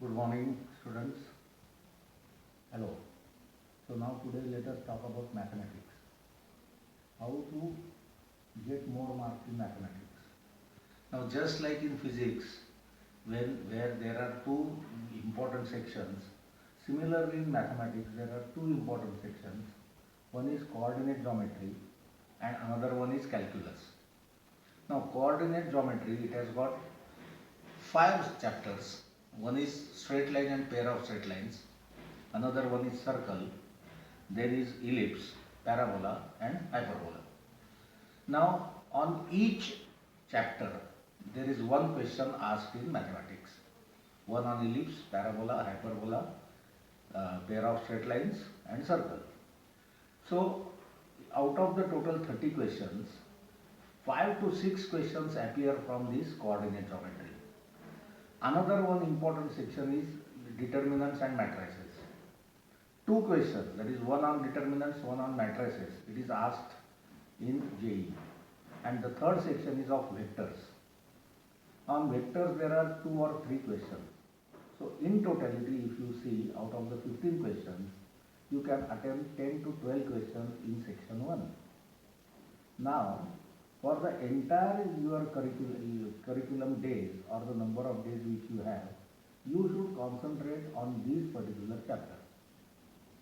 Good morning, students. Hello. So now today let us talk about mathematics. How to get more marks in mathematics. Now just like in physics, where there are two important sections, similarly in mathematics there are two important sections. One is coordinate geometry and another one is calculus. Now coordinate geometry, it has got 5 chapters. One is straight line and pair of straight lines. Another one is circle. There is ellipse, parabola and hyperbola. Now on each chapter there is one question asked in mathematics. One on ellipse, parabola, hyperbola, pair of straight lines and circle. So out of the total 30 questions, 5 to 6 questions appear from this coordinate geometry. Another one important section is determinants and matrices. 2 questions, that is one on determinants, one on matrices, it is asked in JEE. And the third section is of vectors. On vectors there are 2 or 3 questions. So in totality, if you see, out of the 15 questions, you can attempt 10 to 12 questions in section 1. Now, for the entire your curriculum days or the number of days which you have, you should concentrate on this particular chapter.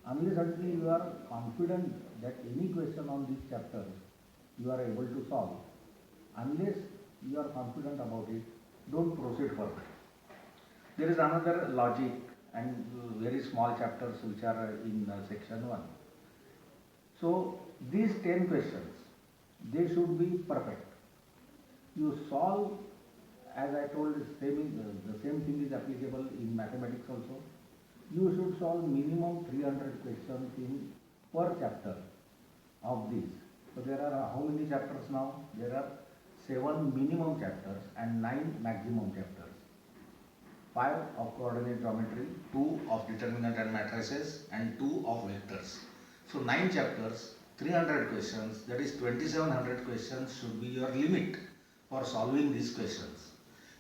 Unless until you are confident that any question on this chapter you are able to solve, unless you are confident about it, don't proceed further. There is another logic and very small chapters which are in section 1. So these 10 questions, they should be perfect. You solve, as I told, the same thing is applicable in mathematics also. You should solve minimum 300 questions in per chapter of these. So there are how many chapters now? There are 7 minimum chapters and 9 maximum chapters. 5 of coordinate geometry, 2 of determinant and matrices and 2 of vectors. So 9 chapters, 300 questions, that is 2700 questions should be your limit for solving these questions.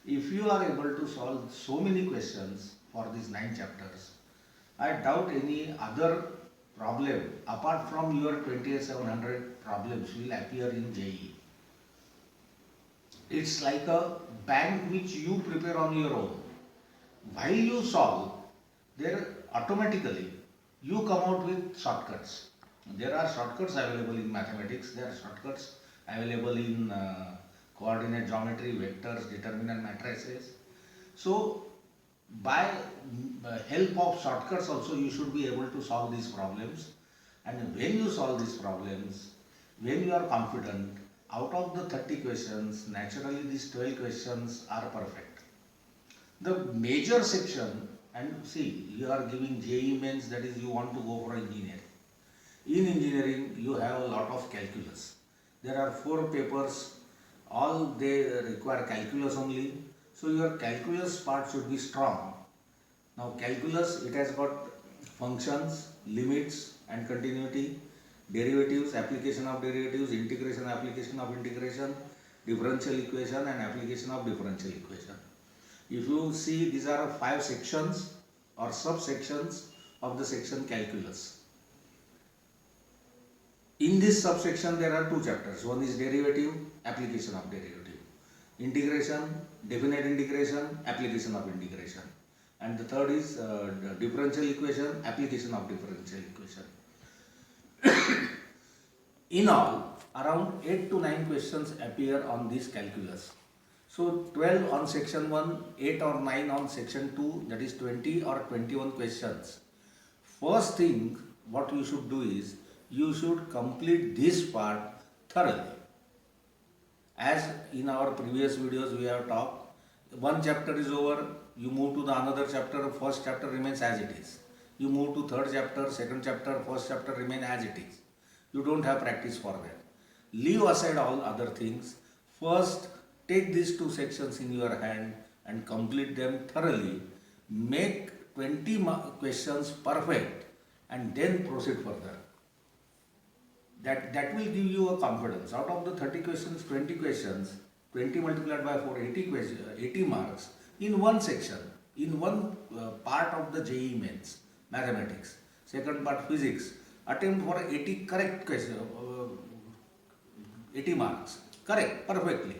If you are able to solve so many questions for these 9 chapters, I doubt any other problem apart from your 2700 problems will appear in JEE. It's like a bank which you prepare on your own. While you solve, there automatically you come out with shortcuts. There are shortcuts available in mathematics, there are shortcuts available in coordinate geometry, vectors, determinant matrices. So by help of shortcuts also you should be able to solve these problems. And when you solve these problems, when you are confident, out of the 30 questions, naturally these 12 questions are perfect. The major section, and see, you are giving JEE mains, that is you want to go for engineering. In engineering, you have a lot of calculus. There are 4 papers, all they require calculus only. So your calculus part should be strong. Now calculus, it has got functions, limits and continuity, derivatives, application of derivatives, integration, application of integration, differential equation and application of differential equation. If you see, these are 5 sections or subsections of the section calculus. In this subsection there are 2 chapters. One is derivative, application of derivative, integration, definite integration, application of integration, and the third is differential equation, application of differential equation. In all, around 8 to 9 questions appear on this calculus. So 12 on section 1, 8 or 9 on section 2, that is 20 or 21 questions. First thing what you should do is, you should complete this part thoroughly. As in our previous videos we have talked, one chapter is over, you move to the another chapter, first chapter remains as it is. You move to third chapter, second chapter, first chapter remain as it is. You don't have practice for that. Leave aside all other things. First, take these 2 sections in your hand and complete them thoroughly. Make 20 questions perfect and then proceed further. That will give you a confidence. Out of the 30 questions, 20 questions, 20 multiplied by 4, 80 marks in one section. in one part of the JEE mains, mathematics, second part physics, attempt for 80 correct question, 80 marks, correct, perfectly.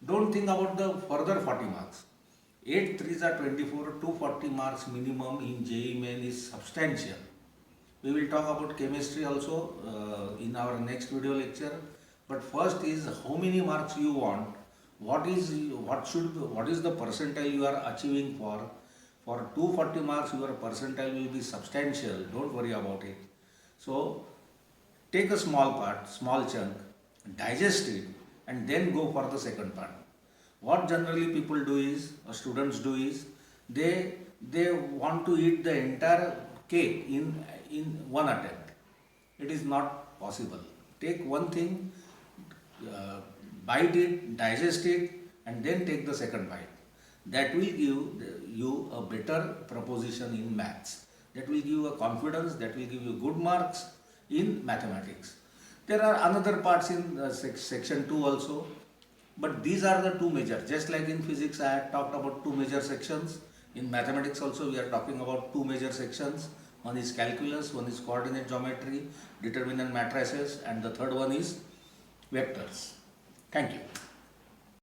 Don't think about the further 40 marks. 8 3s are 24, 240 marks minimum in JEE main is substantial. We will talk about chemistry also in our next video lecture. But first is how many marks you want, what is the percentile you are achieving for. For 240 marks your percentile will be substantial, don't worry about it. So take a small part, small chunk, digest it and then go for the second part. What generally people do is, or students do is, they want to eat the entire cake in one attempt. It is not possible. Take one thing, bite it, digest it, and then take the second bite. That will give you a better proposition in maths. That will give you a confidence, that will give you good marks in mathematics. There are another parts in section 2 also, but these are the two major. Just like in physics I had talked about two major sections, in mathematics also we are talking about two major sections. One is calculus, one is coordinate geometry, determinant matrices, and the third one is vectors. Thank you.